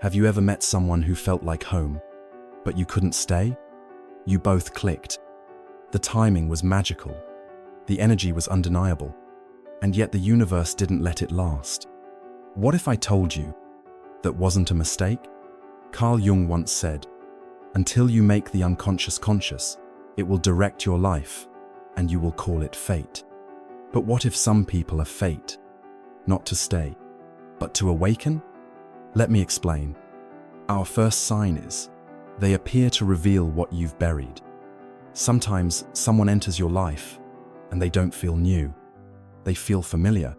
Have you ever met someone who felt like home, but you couldn't stay? You both clicked. The timing was magical. The energy was undeniable. And yet the universe didn't let it last. What if I told you that wasn't a mistake? Carl Jung once said, "Until you make the unconscious conscious, it will direct your life, and you will call it fate." But what if some people are fate, not to stay, but to awaken? Let me explain. Our first sign is, they appear to reveal what you've buried. Sometimes someone enters your life, and they don't feel new. They feel familiar,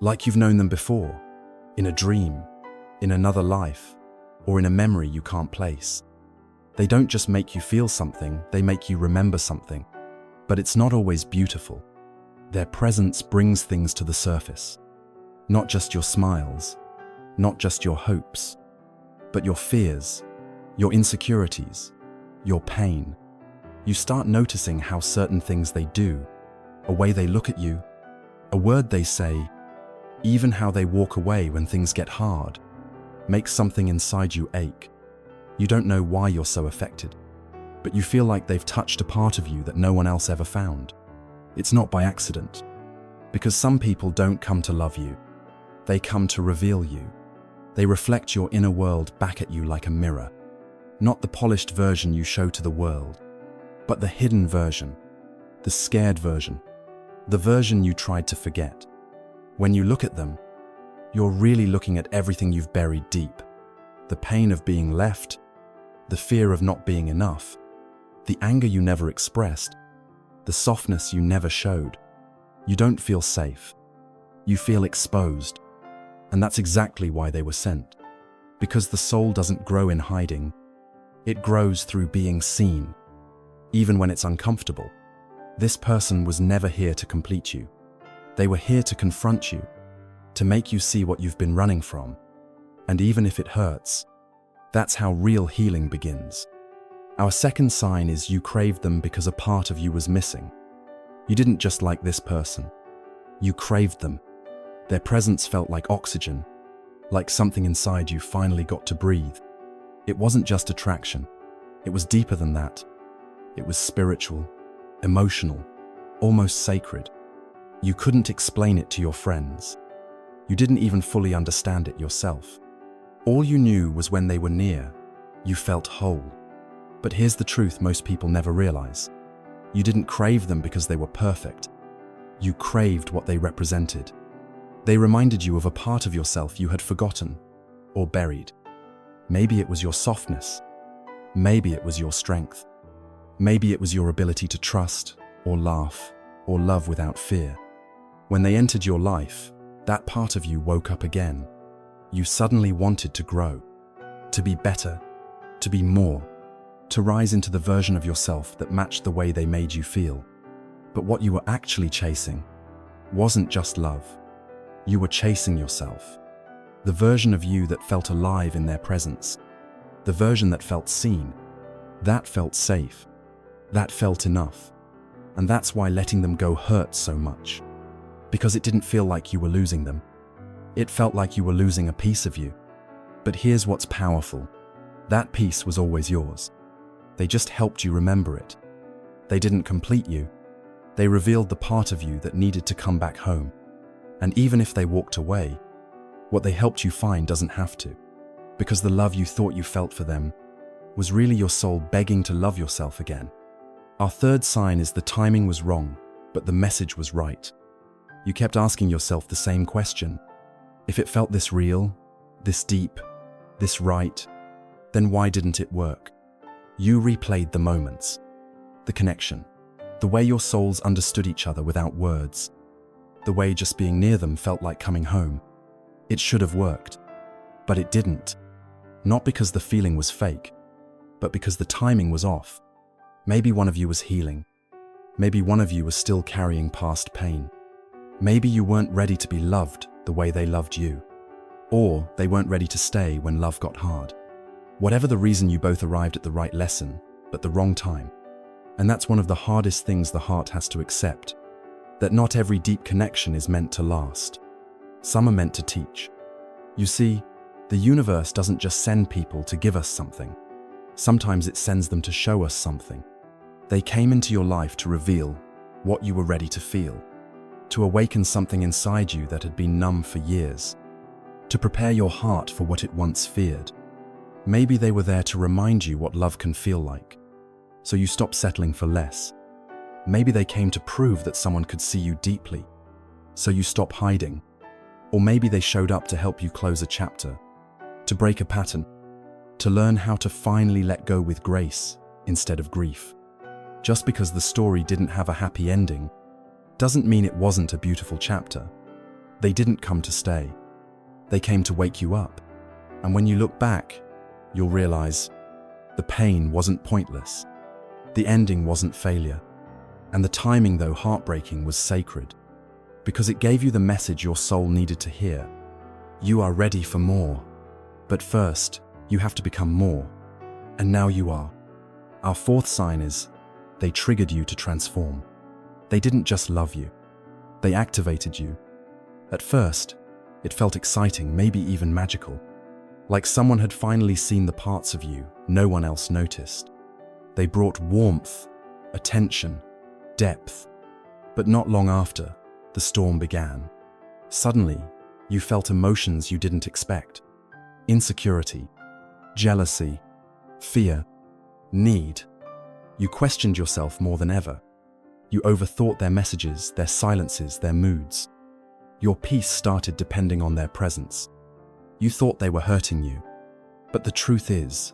like you've known them before, in a dream, in another life, or in a memory you can't place. They don't just make you feel something, they make you remember something. But it's not always beautiful. Their presence brings things to the surface. Not just your smiles, not just your hopes, but your fears, your insecurities, your pain. You start noticing how certain things they do, a way they look at you, a word they say, even how they walk away when things get hard, makes something inside you ache. You don't know why you're so affected, but you feel like they've touched a part of you that no one else ever found. It's not by accident, because some people don't come to love you. They come to reveal you. They reflect your inner world back at you like a mirror. Not the polished version you show to the world, but the hidden version, the scared version, the version you tried to forget. When you look at them, you're really looking at everything you've buried deep. The pain of being left, the fear of not being enough, the anger you never expressed, the softness you never showed. You don't feel safe. You feel exposed. And that's exactly why they were sent. Because the soul doesn't grow in hiding. It grows through being seen, even when it's uncomfortable. This person was never here to complete you. They were here to confront you, to make you see what you've been running from. And even if it hurts, that's how real healing begins. Our second sign is you craved them because a part of you was missing. You didn't just like this person. You craved them. Their presence felt like oxygen, like something inside you finally got to breathe. It wasn't just attraction. It was deeper than that. It was spiritual, emotional, almost sacred. You couldn't explain it to your friends. You didn't even fully understand it yourself. All you knew was when they were near, you felt whole. But here's the truth most people never realize. You didn't crave them because they were perfect. You craved what they represented. They reminded you of a part of yourself you had forgotten or buried. Maybe it was your softness. Maybe it was your strength. Maybe it was your ability to trust or laugh or love without fear. When they entered your life, that part of you woke up again. You suddenly wanted to grow, to be better, to be more, to rise into the version of yourself that matched the way they made you feel. But what you were actually chasing wasn't just love. You were chasing yourself. The version of you that felt alive in their presence. The version that felt seen. That felt safe. That felt enough. And that's why letting them go hurt so much. Because it didn't feel like you were losing them. It felt like you were losing a piece of you. But here's what's powerful. That piece was always yours. They just helped you remember it. They didn't complete you. They revealed the part of you that needed to come back home. And even if they walked away, what they helped you find doesn't have to. Because the love you thought you felt for them was really your soul begging to love yourself again. Our third sign is the timing was wrong, but the message was right. You kept asking yourself the same question. If it felt this real, this deep, this right, then why didn't it work? You replayed the moments, the connection, the way your souls understood each other without words, the way just being near them felt like coming home. It should have worked, but it didn't. Not because the feeling was fake, but because the timing was off. Maybe one of you was healing. Maybe one of you was still carrying past pain. Maybe you weren't ready to be loved the way they loved you. Or they weren't ready to stay when love got hard. Whatever the reason, you both arrived at the right lesson, but the wrong time. And that's one of the hardest things the heart has to accept. That not every deep connection is meant to last. Some are meant to teach. You see, The universe doesn't just send people to give us something. Sometimes it sends them to show us something. They came into your life to reveal what you were ready to feel, to awaken something inside you that had been numb for years, to prepare your heart for what it once feared. Maybe they were there to remind you what love can feel like, so you stop settling for less. Maybe they came to prove that someone could see you deeply, so you stop hiding. Or maybe they showed up to help you close a chapter, to break a pattern, to learn how to finally let go with grace instead of grief. Just because the story didn't have a happy ending doesn't mean it wasn't a beautiful chapter. They didn't come to stay. They came to wake you up. And when you look back, you'll realize the pain wasn't pointless. The ending wasn't failure. And the timing, though heartbreaking, was sacred, because it gave you the message your soul needed to hear. You are ready for more. But first, you have to become more. And now you are. Our fourth sign is, they triggered you to transform. They didn't just love you. They activated you. At first, it felt exciting, maybe even magical. Like someone had finally seen the parts of you no one else noticed. They brought warmth, attention, depth. But not long after, the storm began. Suddenly, you felt emotions you didn't expect. Insecurity, jealousy, fear, need. You questioned yourself more than ever. You overthought their messages, their silences, their moods. Your peace started depending on their presence. You thought they were hurting you. But the truth is,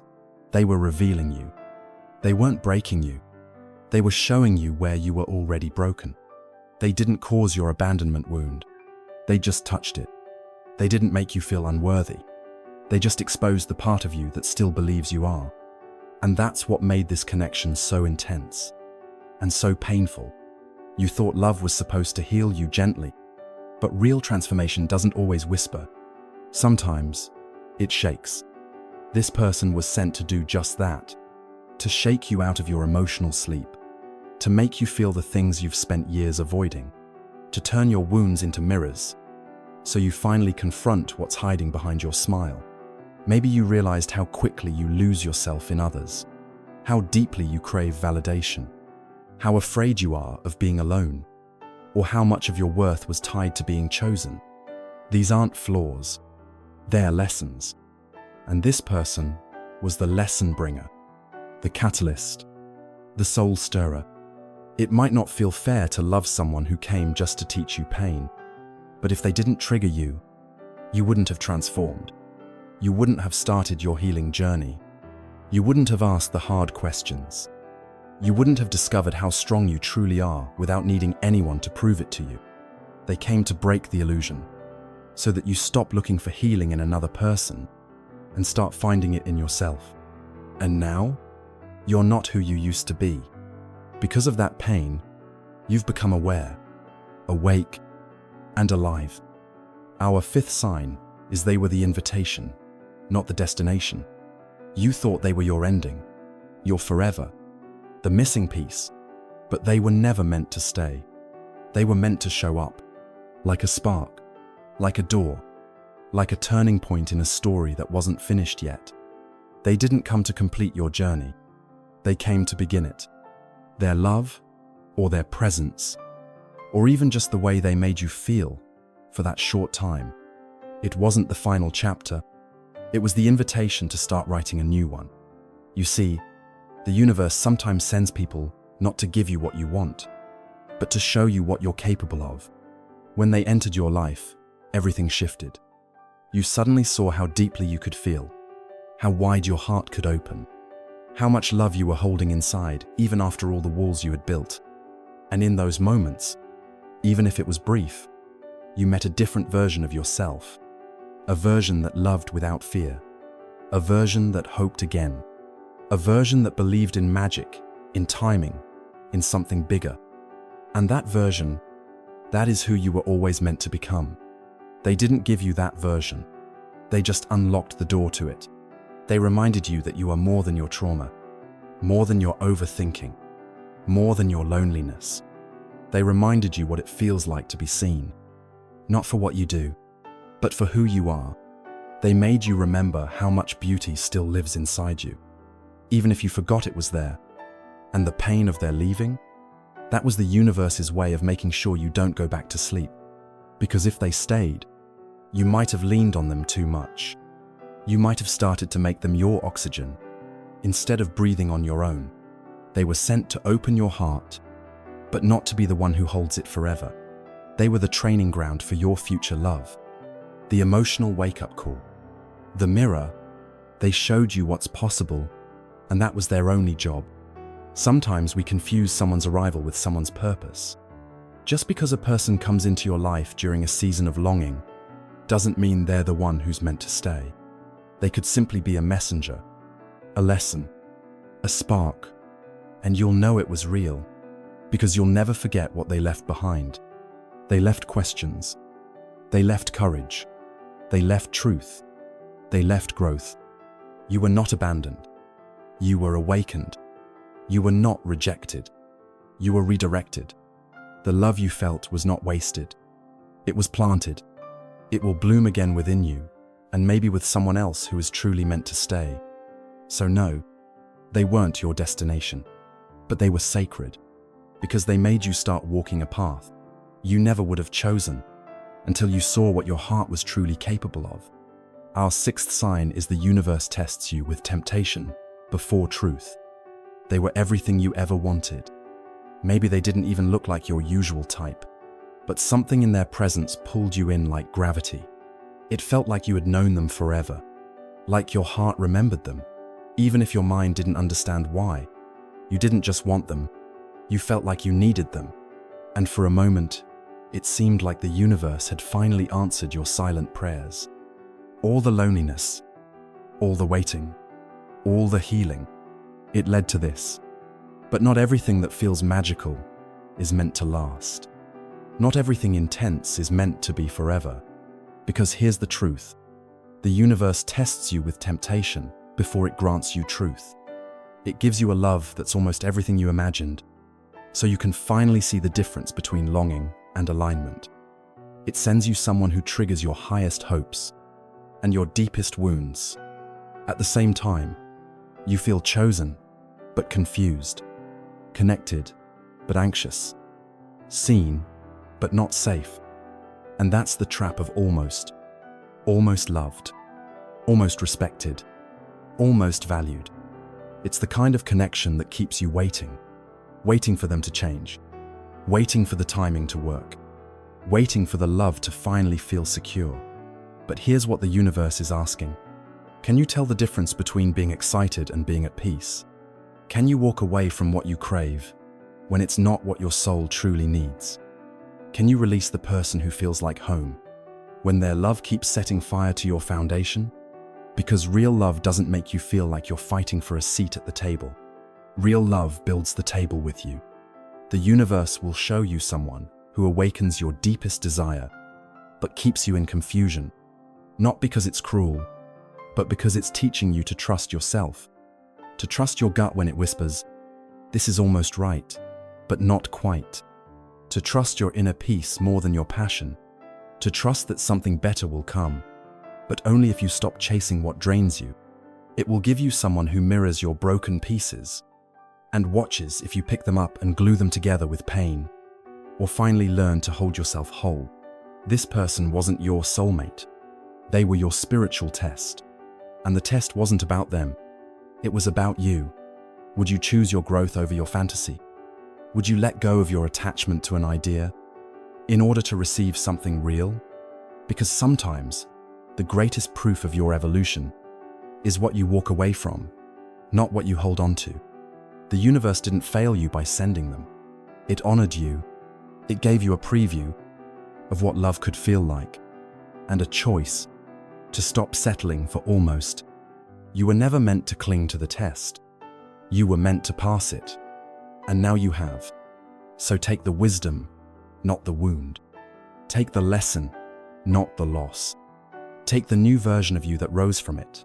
they were revealing you. They weren't breaking you. They were showing you where you were already broken. They didn't cause your abandonment wound. They just touched it. They didn't make you feel unworthy. They just exposed the part of you that still believes you are. And that's what made this connection so intense and so painful. You thought love was supposed to heal you gently, but real transformation doesn't always whisper. Sometimes it shakes. This person was sent to do just that, to shake you out of your emotional sleep, to make you feel the things you've spent years avoiding, to turn your wounds into mirrors, so you finally confront what's hiding behind your smile. Maybe you realized how quickly you lose yourself in others, how deeply you crave validation, how afraid you are of being alone, or how much of your worth was tied to being chosen. These aren't flaws, they're lessons. And this person was the lesson bringer, the catalyst, the soul stirrer. It might not feel fair to love someone who came just to teach you pain, but if they didn't trigger you, you wouldn't have transformed. You wouldn't have started your healing journey. You wouldn't have asked the hard questions. You wouldn't have discovered how strong you truly are without needing anyone to prove it to you. They came to break the illusion, so that you stop looking for healing in another person and start finding it in yourself. And now, you're not who you used to be. Because of that pain, you've become aware, awake, and alive. Our fifth sign is they were the invitation, not the destination. You thought they were your ending, your forever, the missing piece, but they were never meant to stay. They were meant to show up, like a spark, like a door, like a turning point in a story that wasn't finished yet. They didn't come to complete your journey. They came to begin it. Their love, or their presence, or even just the way they made you feel for that short time. It wasn't the final chapter. It was the invitation to start writing a new one. You see, the universe sometimes sends people not to give you what you want, but to show you what you're capable of. When they entered your life, everything shifted. You suddenly saw how deeply you could feel, how wide your heart could open, how much love you were holding inside, even after all the walls you had built. And in those moments, even if it was brief, you met a different version of yourself, a version that loved without fear, a version that hoped again, a version that believed in magic, in timing, in something bigger. And that version, that is who you were always meant to become. They didn't give you that version. They just unlocked the door to it. They reminded you that you are more than your trauma, more than your overthinking, more than your loneliness. They reminded you what it feels like to be seen, not for what you do, but for who you are. They made you remember how much beauty still lives inside you, even if you forgot it was there. And the pain of their leaving? That was the universe's way of making sure you don't go back to sleep. Because if they stayed, you might have leaned on them too much. You might have started to make them your oxygen, instead of breathing on your own. They were sent to open your heart, but not to be the one who holds it forever. They were the training ground for your future love. The emotional wake-up call. The mirror. They showed you what's possible, and that was their only job. Sometimes we confuse someone's arrival with someone's purpose. Just because a person comes into your life during a season of longing doesn't mean they're the one who's meant to stay. They could simply be a messenger, a lesson, a spark, and you'll know it was real because you'll never forget what they left behind. They left questions. They left courage. They left truth. They left growth. You were not abandoned. You were awakened. You were not rejected. You were redirected. The love you felt was not wasted. It was planted. It will bloom again within you, and maybe with someone else who is truly meant to stay. So no, they weren't your destination, but they were sacred, because they made you start walking a path you never would have chosen until you saw what your heart was truly capable of. Our sixth sign is the universe tests you with temptation before truth. They were everything you ever wanted. Maybe they didn't even look like your usual type, but something in their presence pulled you in like gravity. It felt like you had known them forever, like your heart remembered them, even if your mind didn't understand why. You didn't just want them, you felt like you needed them. And for a moment, it seemed like the universe had finally answered your silent prayers. All the loneliness, all the waiting, all the healing, it led to this. But not everything that feels magical is meant to last. Not everything intense is meant to be forever. Because here's the truth. The universe tests you with temptation before it grants you truth. It gives you a love that's almost everything you imagined, so you can finally see the difference between longing and alignment. It sends you someone who triggers your highest hopes and your deepest wounds. At the same time, you feel chosen, but confused, connected, but anxious, seen, but not safe. And that's the trap of almost. Almost loved, almost respected, almost valued. It's the kind of connection that keeps you waiting, waiting for them to change, waiting for the timing to work, waiting for the love to finally feel secure. But here's what the universe is asking. Can you tell the difference between being excited and being at peace? Can you walk away from what you crave when it's not what your soul truly needs? Can you release the person who feels like home when their love keeps setting fire to your foundation? Because real love doesn't make you feel like you're fighting for a seat at the table. Real love builds the table with you. The universe will show you someone who awakens your deepest desire, but keeps you in confusion. Not because it's cruel, but because it's teaching you to trust yourself. To trust your gut when it whispers, "This is almost right, but not quite." To trust your inner peace more than your passion. To trust that something better will come, but only if you stop chasing what drains you. It will give you someone who mirrors your broken pieces and watches if you pick them up and glue them together with pain, or finally learn to hold yourself whole. This person wasn't your soulmate. They were your spiritual test. And the test wasn't about them. It was about you. Would you choose your growth over your fantasy? Would you let go of your attachment to an idea in order to receive something real? Because sometimes the greatest proof of your evolution is what you walk away from, not what you hold on to. The universe didn't fail you by sending them. It honored you. It gave you a preview of what love could feel like, and a choice to stop settling for almost. You were never meant to cling to the test. You were meant to pass it. And now you have. So take the wisdom, not the wound. Take the lesson, not the loss. Take the new version of you that rose from it.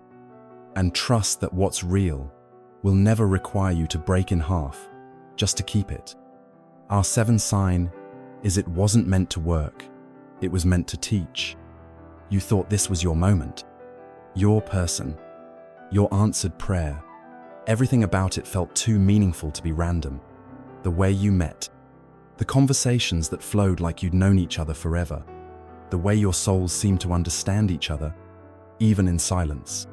And trust that what's real will never require you to break in half just to keep it. Our seventh sign is it wasn't meant to work. It was meant to teach. You thought this was your moment. Your person. Your answered prayer. Everything about it felt too meaningful to be random. The way you met. The conversations that flowed like you'd known each other forever. The way your souls seemed to understand each other, even in silence.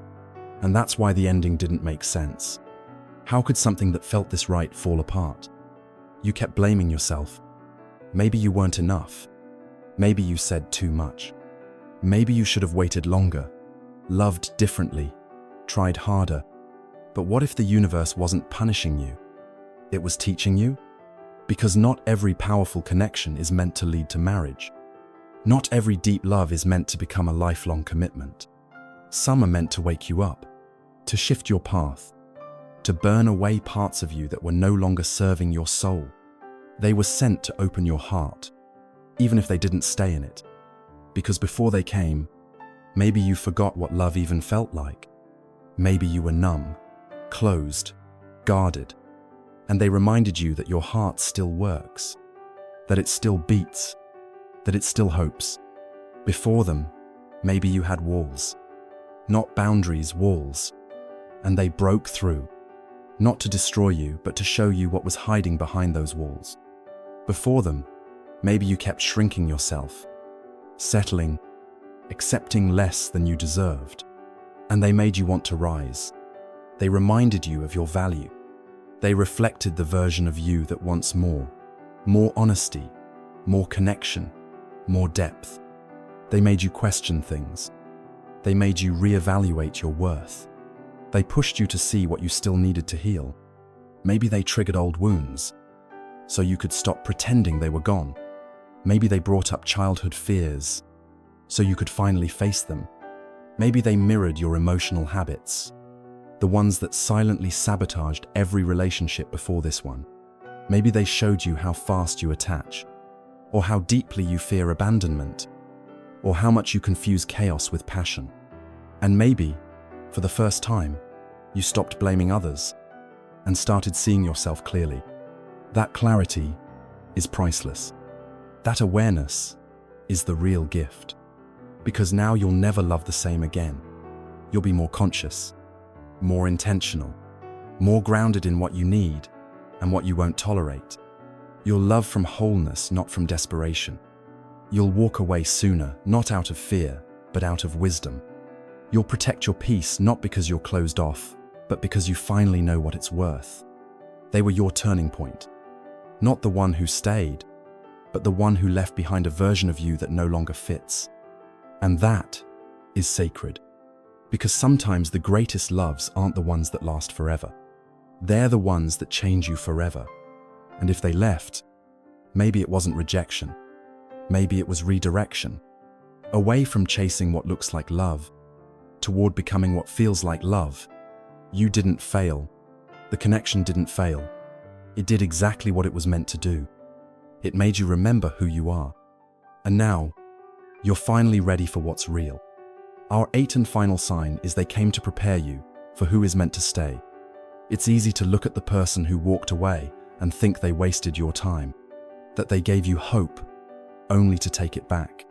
And that's why the ending didn't make sense. How could something that felt this right fall apart? You kept blaming yourself. Maybe you weren't enough. Maybe you said too much. Maybe you should have waited longer, loved differently, tried harder. But what if the universe wasn't punishing you? It was teaching you? Because not every powerful connection is meant to lead to marriage. Not every deep love is meant to become a lifelong commitment. Some are meant to wake you up, to shift your path, to burn away parts of you that were no longer serving your soul. They were sent to open your heart, even if they didn't stay in it. Because before they came, maybe you forgot what love even felt like. Maybe you were numb, closed, guarded, and they reminded you that your heart still works, that it still beats, that it still hopes. Before them, maybe you had walls. Not boundaries, walls. And they broke through, not to destroy you, but to show you what was hiding behind those walls. Before them, maybe you kept shrinking yourself, settling, accepting less than you deserved. And they made you want to rise. They reminded you of your value. They reflected the version of you that wants more honesty, more connection, more depth. They made you question things. They made you reevaluate your worth. They pushed you to see what you still needed to heal. Maybe they triggered old wounds, so you could stop pretending they were gone. Maybe they brought up childhood fears, so you could finally face them. Maybe they mirrored your emotional habits, the ones that silently sabotaged every relationship before this one. Maybe they showed you how fast you attach, or how deeply you fear abandonment, or how much you confuse chaos with passion. And maybe, for the first time, you stopped blaming others and started seeing yourself clearly. That clarity is priceless. That awareness is the real gift. Because now you'll never love the same again. You'll be more conscious, more intentional, more grounded in what you need and what you won't tolerate. You'll love from wholeness, not from desperation. You'll walk away sooner, not out of fear, but out of wisdom. You'll protect your peace, not because you're closed off, but because you finally know what it's worth. They were your turning point. Not the one who stayed, but the one who left behind a version of you that no longer fits. And that is sacred. Because sometimes the greatest loves aren't the ones that last forever. They're the ones that change you forever. And if they left, maybe it wasn't rejection. Maybe it was redirection. Away from chasing what looks like love, toward becoming what feels like love. You didn't fail. The connection didn't fail. It did exactly what it was meant to do. It made you remember who you are. And now, you're finally ready for what's real. Our 8th and final sign is they came to prepare you for who is meant to stay. It's easy to look at the person who walked away and think they wasted your time, that they gave you hope only to take it back,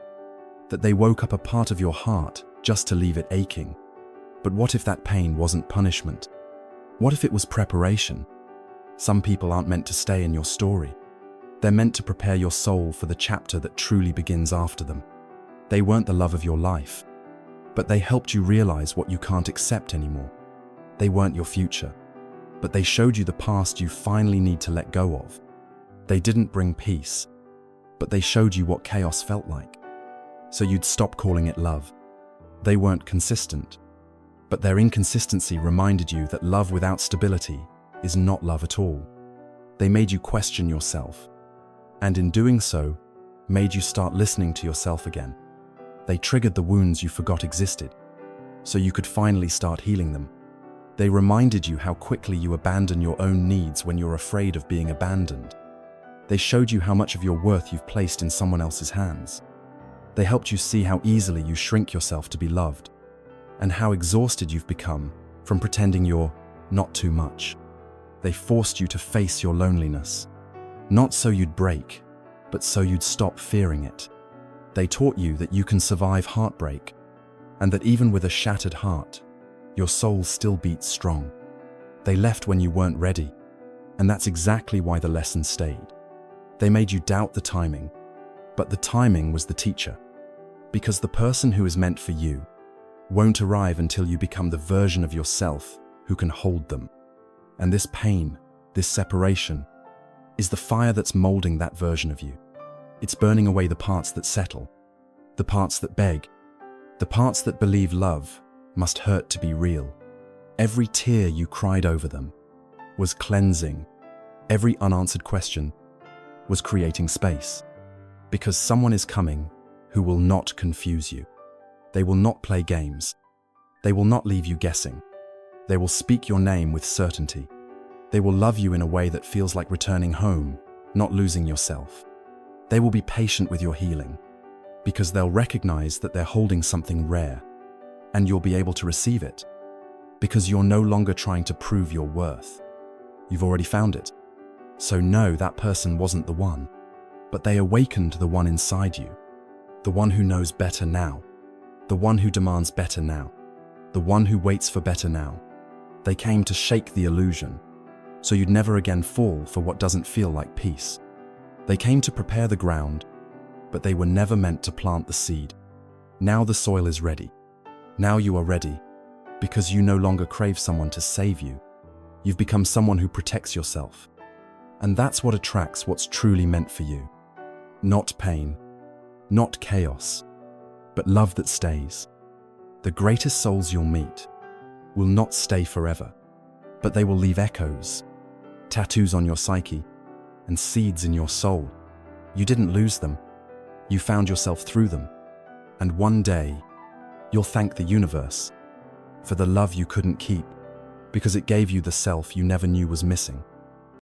that they woke up a part of your heart just to leave it aching. But what if that pain wasn't punishment? What if it was preparation? Some people aren't meant to stay in your story. They're meant to prepare your soul for the chapter that truly begins after them. They weren't the love of your life, but they helped you realize what you can't accept anymore. They weren't your future, but they showed you the past you finally need to let go of. They didn't bring peace, but they showed you what chaos felt like, so you'd stop calling it love. They weren't consistent, but their inconsistency reminded you that love without stability is not love at all. They made you question yourself, and in doing so, made you start listening to yourself again. They triggered the wounds you forgot existed, so you could finally start healing them. They reminded you how quickly you abandon your own needs when you're afraid of being abandoned. They showed you how much of your worth you've placed in someone else's hands. They helped you see how easily you shrink yourself to be loved, and how exhausted you've become from pretending you're not too much. They forced you to face your loneliness, not so you'd break, but so you'd stop fearing it. They taught you that you can survive heartbreak, and that even with a shattered heart, your soul still beats strong. They left when you weren't ready, and that's exactly why the lesson stayed. They made you doubt the timing, but the timing was the teacher. Because the person who is meant for you won't arrive until you become the version of yourself who can hold them. And this pain, this separation, is the fire that's molding that version of you. It's burning away the parts that settle, the parts that beg, the parts that believe love must hurt to be real. Every tear you cried over them was cleansing. Every unanswered question was creating space. Because someone is coming who will not confuse you. They will not play games. They will not leave you guessing. They will speak your name with certainty. They will love you in a way that feels like returning home, not losing yourself. They will be patient with your healing, because they'll recognize that they're holding something rare, and you'll be able to receive it, because you're no longer trying to prove your worth. You've already found it. So no, that person wasn't the one, but they awakened the one inside you, the one who knows better now, the one who demands better now, the one who waits for better now. They came to shake the illusion, so you'd never again fall for what doesn't feel like peace. They came to prepare the ground, but they were never meant to plant the seed. Now the soil is ready. Now you are ready, because you no longer crave someone to save you. You've become someone who protects yourself. And that's what attracts what's truly meant for you. Not pain, not chaos, but love that stays. The greatest souls you'll meet will not stay forever, but they will leave echoes, tattoos on your psyche, and seeds in your soul. You didn't lose them. You found yourself through them. And one day, you'll thank the universe for the love you couldn't keep, because it gave you the self you never knew was missing.